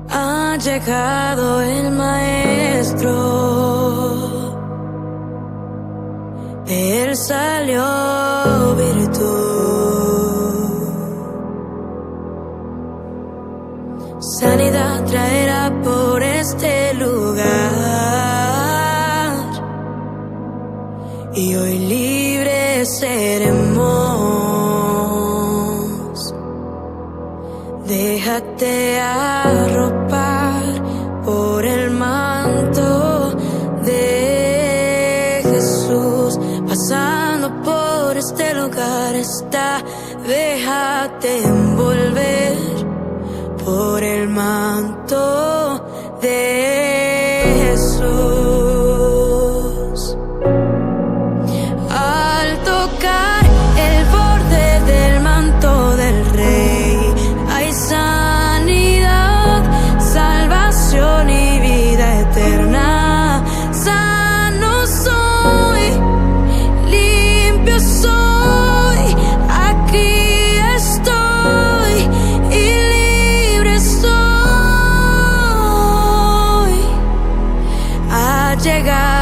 Ha llegado el maestro, de él salió virtud. Sanidad traerá por este lugar, y hoy libres seremos. Déjate arropar por el manto de Jesús. Pasando por este lugar está, déjate envolver por el manto de Jesús. Al tocar el borde del manto del Rey, hay sanidad, salvación y vida eterna. Sano soy, limpio soy, aquí estoy y libre soy. Ha llegado